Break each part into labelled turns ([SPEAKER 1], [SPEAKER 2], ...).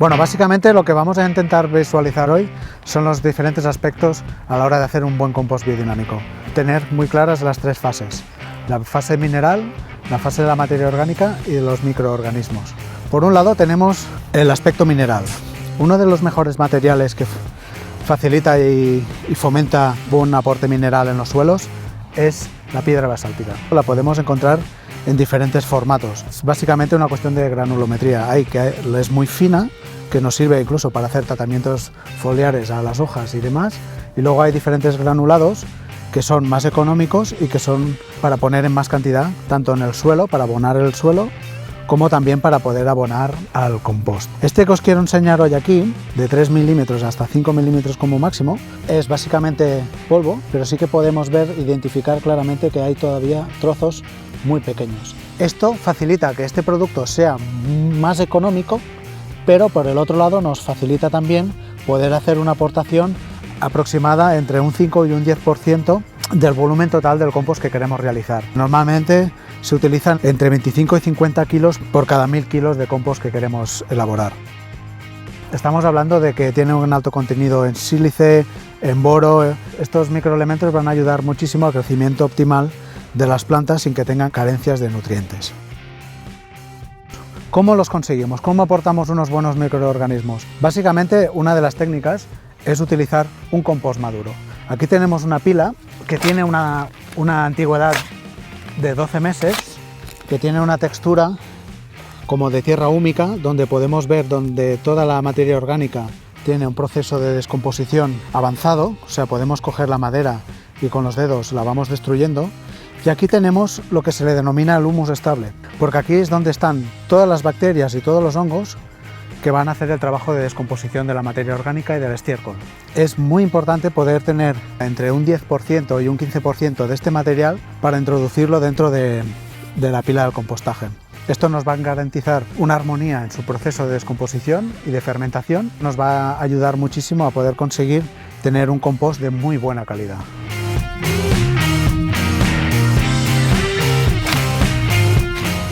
[SPEAKER 1] Bueno, básicamente lo que vamos a intentar visualizar hoy son los diferentes aspectos a la hora de hacer un buen compost biodinámico. Tener muy claras las tres fases: la fase mineral, la fase de la materia orgánica y de los microorganismos. Por un lado tenemos el aspecto mineral. Uno de los mejores materiales que facilita y fomenta buen aporte mineral en los suelos es la piedra basáltica. La podemos encontrar en diferentes formatos. Es básicamente una cuestión de granulometría. Hay que es muy fina, que nos sirve incluso para hacer tratamientos foliares a las hojas y demás. Y luego hay diferentes granulados que son más económicos y que son para poner en más cantidad, tanto en el suelo, para abonar el suelo, como también para poder abonar al compost. Este que os quiero enseñar hoy aquí, de 3 milímetros hasta 5 milímetros como máximo, es básicamente polvo, pero sí que podemos identificar claramente que hay todavía trozos muy pequeños. Esto facilita que este producto sea más económico, pero por el otro lado nos facilita también poder hacer una aportación aproximada entre un 5 y un 10% del volumen total del compost que queremos realizar. Normalmente se utilizan entre 25 y 50 kilos por cada 1000 kilos de compost que queremos elaborar. Estamos hablando de que tiene un alto contenido en sílice, en boro. Estos microelementos van a ayudar muchísimo al crecimiento optimal de las plantas sin que tengan carencias de nutrientes. ¿Cómo los conseguimos? ¿Cómo aportamos unos buenos microorganismos? Básicamente, una de las técnicas es utilizar un compost maduro. Aquí tenemos una pila que tiene una antigüedad de 12 meses, que tiene una textura como de tierra húmica, donde podemos ver donde toda la materia orgánica tiene un proceso de descomposición avanzado, o sea, podemos coger la madera y con los dedos la vamos destruyendo. Y aquí tenemos lo que se le denomina el humus estable, porque aquí es donde están todas las bacterias y todos los hongos que van a hacer el trabajo de descomposición de la materia orgánica y del estiércol. Es muy importante poder tener entre un 10% y un 15% de este material para introducirlo dentro de la pila del compostaje. Esto nos va a garantizar una armonía en su proceso de descomposición y de fermentación. Nos va a ayudar muchísimo a poder conseguir tener un compost de muy buena calidad.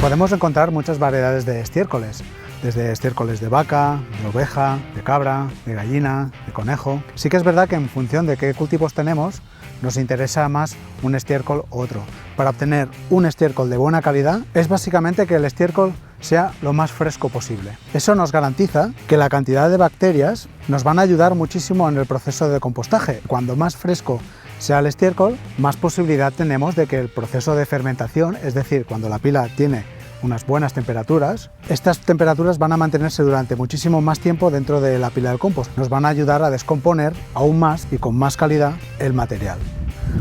[SPEAKER 1] Podemos encontrar muchas variedades de estiércoles, desde estiércoles de vaca, de oveja, de cabra, de gallina, de conejo. Sí que es verdad que en función de qué cultivos tenemos, nos interesa más un estiércol u otro. Para obtener un estiércol de buena calidad, es básicamente que el estiércol sea lo más fresco posible. Eso nos garantiza que la cantidad de bacterias nos van a ayudar muchísimo en el proceso de compostaje. Cuando más fresco sea el estiércol, más posibilidad tenemos de que el proceso de fermentación, es decir, cuando la pila tiene unas buenas temperaturas, estas temperaturas van a mantenerse durante muchísimo más tiempo dentro de la pila del compost. Nos van a ayudar a descomponer aún más y con más calidad el material.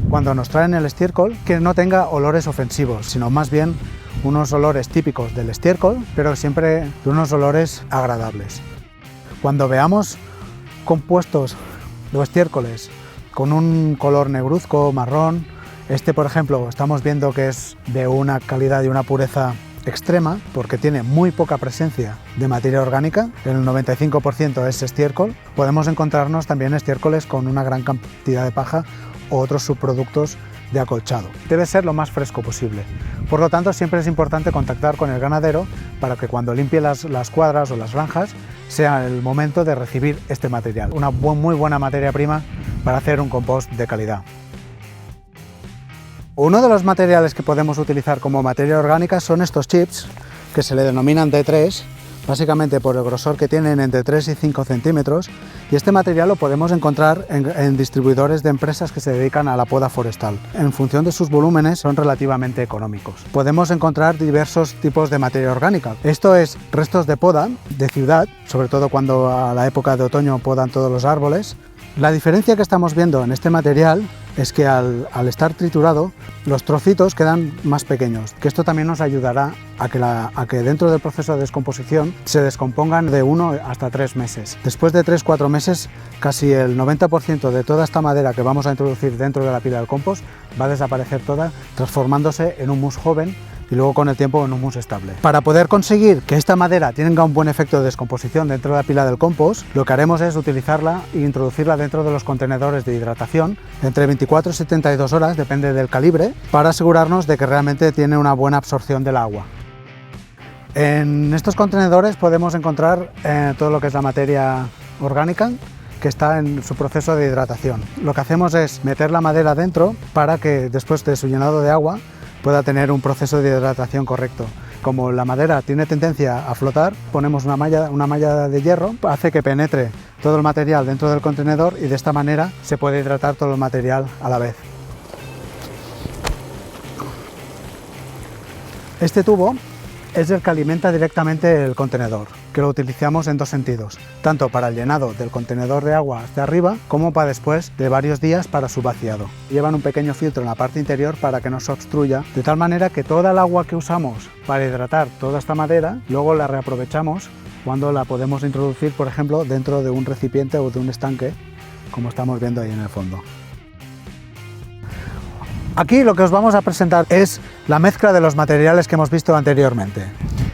[SPEAKER 1] Cuando nos traen el estiércol, que no tenga olores ofensivos, sino más bien unos olores típicos del estiércol, pero siempre de unos olores agradables. Cuando veamos compuestos de estiércoles con un color negruzco, marrón, este por ejemplo estamos viendo que es de una calidad y una pureza extrema porque tiene muy poca presencia de materia orgánica, el 95% es estiércol. Podemos encontrarnos también estiércoles con una gran cantidad de paja o otros subproductos de acolchado. Debe ser lo más fresco posible. Por lo tanto, siempre es importante contactar con el ganadero para que cuando limpie las cuadras o las granjas sea el momento de recibir este material. Una muy buena materia prima para hacer un compost de calidad. Uno de los materiales que podemos utilizar como materia orgánica son estos chips, que se le denominan D3, básicamente por el grosor que tienen entre 3 y 5 centímetros, y este material lo podemos encontrar en distribuidores de empresas que se dedican a la poda forestal. En función de sus volúmenes son relativamente económicos. Podemos encontrar diversos tipos de materia orgánica. Esto es restos de poda de ciudad, sobre todo cuando a la época de otoño podan todos los árboles. La diferencia que estamos viendo en este material es que al estar triturado, los trocitos quedan más pequeños, que esto también nos ayudará a que dentro del proceso de descomposición se descompongan de 1 hasta 3 meses. Después de 3-4 meses, casi el 90% de toda esta madera que vamos a introducir dentro de la pila del compost va a desaparecer toda, transformándose en humus joven y luego con el tiempo en humus estable. Para poder conseguir que esta madera tenga un buen efecto de descomposición dentro de la pila del compost, lo que haremos es utilizarla e introducirla dentro de los contenedores de hidratación entre 24 y 72 horas, depende del calibre, para asegurarnos de que realmente tiene una buena absorción del agua. En estos contenedores podemos encontrar todo lo que es la materia orgánica que está en su proceso de hidratación. Lo que hacemos es meter la madera dentro para que después de su llenado de agua pueda tener un proceso de hidratación correcto. Como la madera tiene tendencia a flotar, ponemos una malla de hierro, hace que penetre todo el material dentro del contenedor y de esta manera se puede hidratar todo el material a la vez. Este tubo es el que alimenta directamente el contenedor, que lo utilizamos en dos sentidos, tanto para el llenado del contenedor de agua hacia arriba, como para después de varios días para su vaciado. Llevan un pequeño filtro en la parte interior para que no se obstruya, de tal manera que toda el agua que usamos para hidratar toda esta madera, luego la reaprovechamos cuando la podemos introducir, por ejemplo, dentro de un recipiente o de un estanque, como estamos viendo ahí en el fondo. Aquí lo que os vamos a presentar es la mezcla de los materiales que hemos visto anteriormente.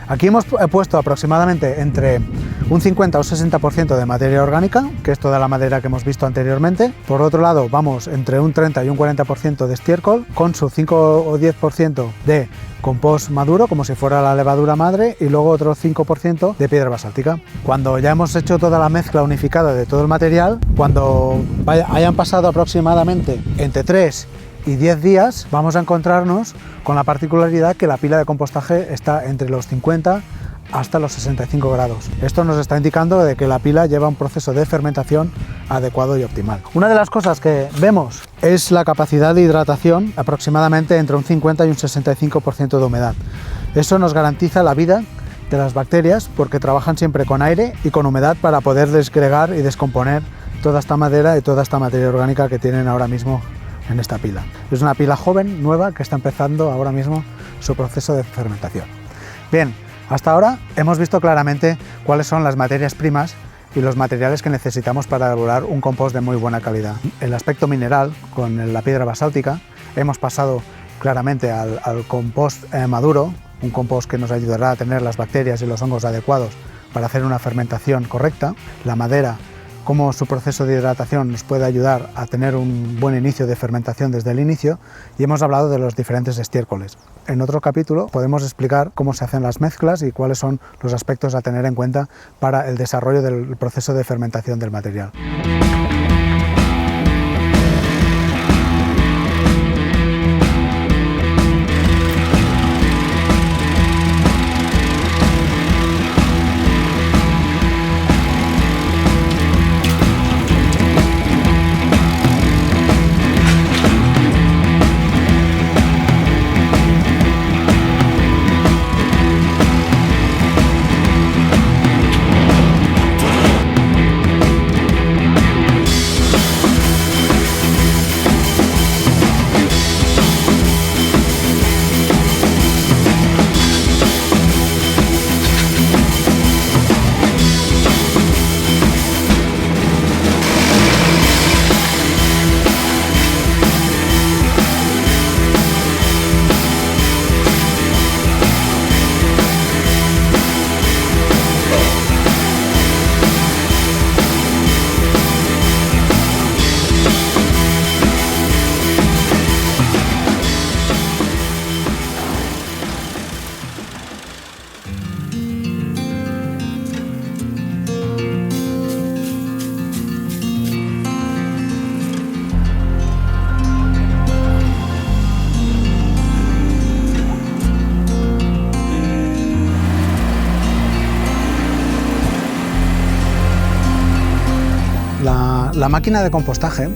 [SPEAKER 1] Aquí hemos puesto aproximadamente entre un 50 o 60% de materia orgánica, que es toda la madera que hemos visto anteriormente. Por otro lado, vamos entre un 30 y un 40% de estiércol, con su 5 o 10% de compost maduro, como si fuera la levadura madre, y luego otro 5% de piedra basáltica. Cuando ya hemos hecho toda la mezcla unificada de todo el material, cuando hayan pasado aproximadamente entre 3 y 10 días, vamos a encontrarnos con la particularidad que la pila de compostaje está entre los 50 hasta los 65 grados. Esto nos está indicando de que la pila lleva un proceso de fermentación adecuado y optimal. Una de las cosas que vemos es la capacidad de hidratación, aproximadamente entre un 50 y un 65% de humedad. Eso nos garantiza la vida de las bacterias porque trabajan siempre con aire y con humedad para poder desgregar y descomponer toda esta madera y toda esta materia orgánica que tienen ahora mismo en esta pila. Es una pila joven, nueva, que está empezando ahora mismo su proceso de fermentación. Bien, hasta ahora hemos visto claramente cuáles son las materias primas y los materiales que necesitamos para elaborar un compost de muy buena calidad. El aspecto mineral, con la piedra basáltica, hemos pasado claramente al compost maduro, un compost que nos ayudará a tener las bacterias y los hongos adecuados para hacer una fermentación correcta. La madera, cómo su proceso de hidratación nos puede ayudar a tener un buen inicio de fermentación desde el inicio, y hemos hablado de los diferentes estiércoles. En otro capítulo podemos explicar cómo se hacen las mezclas y cuáles son los aspectos a tener en cuenta para el desarrollo del proceso de fermentación del material. La máquina de compostaje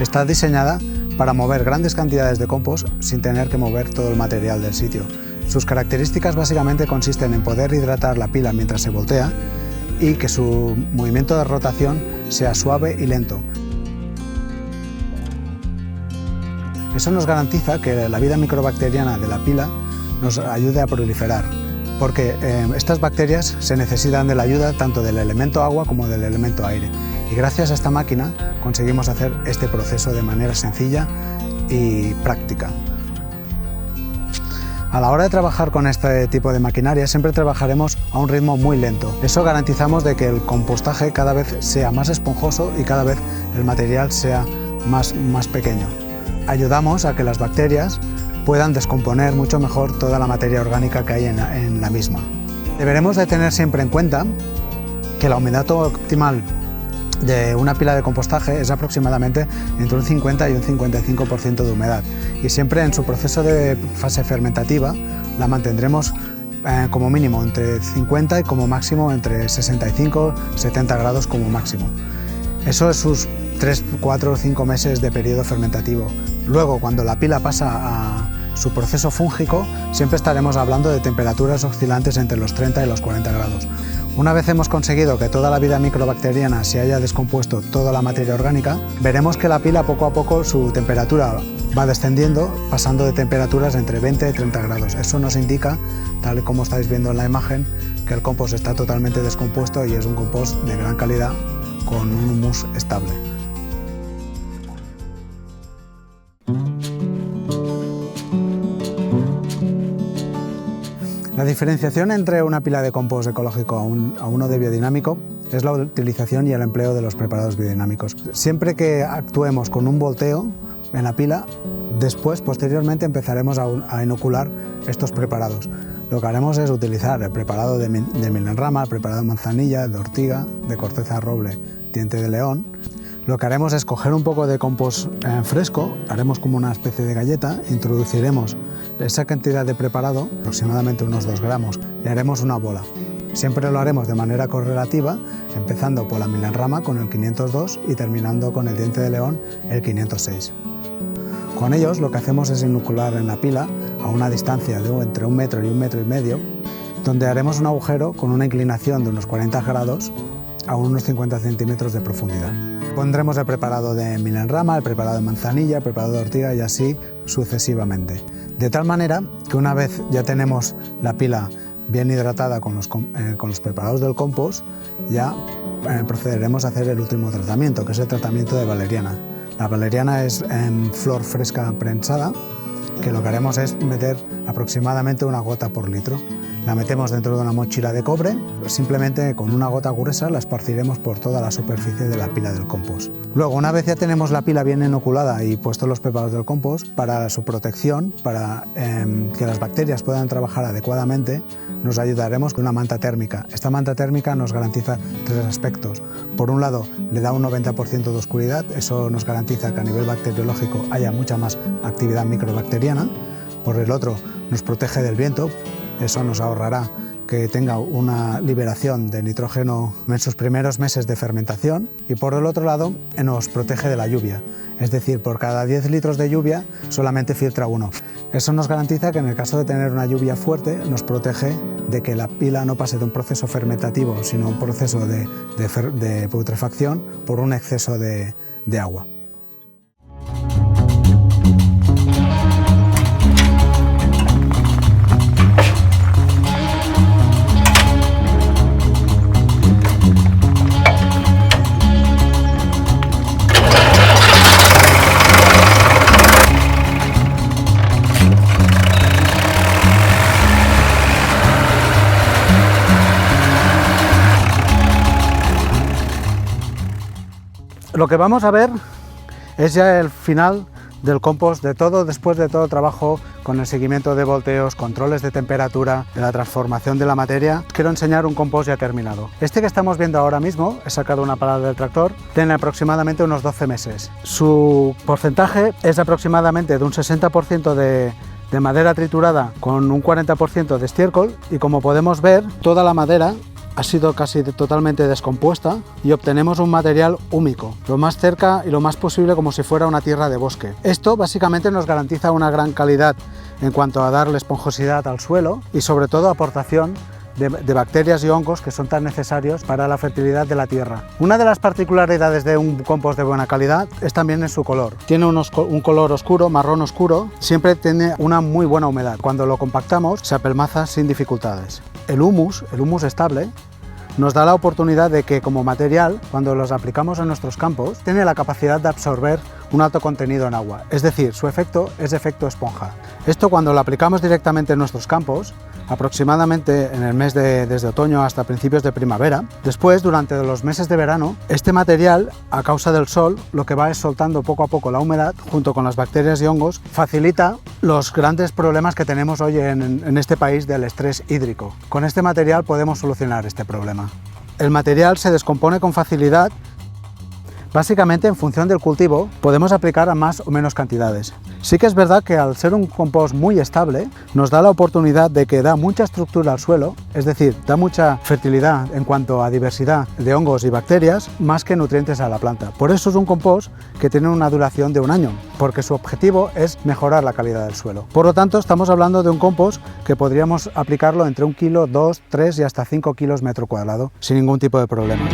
[SPEAKER 1] está diseñada para mover grandes cantidades de compost sin tener que mover todo el material del sitio. Sus características básicamente consisten en poder hidratar la pila mientras se voltea y que su movimiento de rotación sea suave y lento. Eso nos garantiza que la vida microbacteriana de la pila nos ayude a proliferar, porque estas bacterias se necesitan de la ayuda tanto del elemento agua como del elemento aire. Y gracias a esta máquina conseguimos hacer este proceso de manera sencilla y práctica. A la hora de trabajar con este tipo de maquinaria siempre trabajaremos a un ritmo muy lento. Eso garantizamos de que el compostaje cada vez sea más esponjoso y cada vez el material sea más pequeño. Ayudamos a que las bacterias puedan descomponer mucho mejor toda la materia orgánica que hay en la misma. Deberemos de tener siempre en cuenta que la humedad optimal de una pila de compostaje es aproximadamente entre un 50 y un 55% de humedad, y siempre en su proceso de fase fermentativa la mantendremos como mínimo entre 50 y como máximo entre 65-70 grados como máximo. Eso es sus 3, 4 o 5 meses de periodo fermentativo. Luego, cuando la pila pasa a su proceso fúngico, siempre estaremos hablando de temperaturas oscilantes entre los 30 y los 40 grados. Una vez hemos conseguido que toda la vida microbacteriana se haya descompuesto toda la materia orgánica, veremos que la pila poco a poco su temperatura va descendiendo, pasando de temperaturas entre 20 y 30 grados. Eso nos indica, tal y como estáis viendo en la imagen, que el compost está totalmente descompuesto y es un compost de gran calidad con un humus estable. La diferenciación entre una pila de compost ecológico a uno de biodinámico es la utilización y el empleo de los preparados biodinámicos. Siempre que actuemos con un volteo en la pila, posteriormente empezaremos a inocular estos preparados. Lo que haremos es utilizar el preparado de milenrama, el preparado de manzanilla, de ortiga, de corteza de roble, diente de león. Lo que haremos es coger un poco de compost fresco, haremos como una especie de galleta, introduciremos esa cantidad de preparado, aproximadamente unos 2 gramos, y haremos una bola. Siempre lo haremos de manera correlativa, empezando por la milenrama con el 502 y terminando con el diente de león el 506. Con ellos lo que hacemos es inocular en la pila a una distancia de entre 1 metro y 1,5 metros, donde haremos un agujero con una inclinación de unos 40 grados a unos 50 centímetros de profundidad. Pondremos el preparado de milenrama, el preparado de manzanilla, el preparado de ortiga y así sucesivamente. De tal manera que una vez ya tenemos la pila bien hidratada con los preparados del compost, ya procederemos a hacer el último tratamiento, que es el tratamiento de valeriana. La valeriana es flor fresca prensada, que lo que haremos es meter aproximadamente 1 gota por litro. La metemos dentro de una mochila de cobre, simplemente con 1 gota gruesa la esparciremos por toda la superficie de la pila del compost. Luego, una vez ya tenemos la pila bien inoculada y puestos los preparados del compost, para su protección, para que las bacterias puedan trabajar adecuadamente, nos ayudaremos con una manta térmica. Esta manta térmica nos garantiza 3 aspectos. Por un lado, le da un 90% de oscuridad, eso nos garantiza que a nivel bacteriológico haya mucha más actividad microbacteriana. Por el otro, nos protege del viento. Eso nos ahorrará que tenga una liberación de nitrógeno en sus primeros meses de fermentación, y por el otro lado nos protege de la lluvia, es decir, por cada 10 litros de lluvia solamente filtra 1. Eso nos garantiza que en el caso de tener una lluvia fuerte nos protege de que la pila no pase de un proceso fermentativo sino un proceso de putrefacción por un exceso de agua. Lo que vamos a ver es ya el final del compost, después de todo el trabajo con el seguimiento de volteos, controles de temperatura, de la transformación de la materia. Quiero enseñar un compost ya terminado. Este que estamos viendo ahora mismo, he sacado una palada del tractor, tiene aproximadamente unos 12 meses. Su porcentaje es aproximadamente de un 60% de madera triturada con un 40% de estiércol, y como podemos ver, toda la madera ha sido casi totalmente descompuesta y obtenemos un material húmico, lo más cerca y lo más posible como si fuera una tierra de bosque. Esto básicamente nos garantiza una gran calidad en cuanto a darle esponjosidad al suelo y sobre todo aportación de bacterias y hongos que son tan necesarios para la fertilidad de la tierra. Una de las particularidades de un compost de buena calidad es también en su color. Tiene un color oscuro, marrón oscuro, siempre tiene una muy buena humedad. Cuando lo compactamos se apelmaza sin dificultades. El humus estable, nos da la oportunidad de que como material, cuando los aplicamos en nuestros campos, tiene la capacidad de absorber un alto contenido en agua, es decir, su efecto es efecto esponja. Esto, cuando lo aplicamos directamente en nuestros campos, aproximadamente en el mes desde otoño hasta principios de primavera. Después, durante los meses de verano, este material, a causa del sol, lo que va es soltando poco a poco la humedad, junto con las bacterias y hongos, facilita los grandes problemas que tenemos hoy en este país del estrés hídrico. Con este material podemos solucionar este problema. El material se descompone con facilidad. Básicamente, en función del cultivo, podemos aplicar a más o menos cantidades. Sí que es verdad que al ser un compost muy estable, nos da la oportunidad de que da mucha estructura al suelo, es decir, da mucha fertilidad en cuanto a diversidad de hongos y bacterias, más que nutrientes a la planta. Por eso es un compost que tiene una duración de 1 año, porque su objetivo es mejorar la calidad del suelo. Por lo tanto, estamos hablando de un compost que podríamos aplicarlo entre 1 kilo, 2, 3 y hasta 5 kilos metro cuadrado, sin ningún tipo de problema.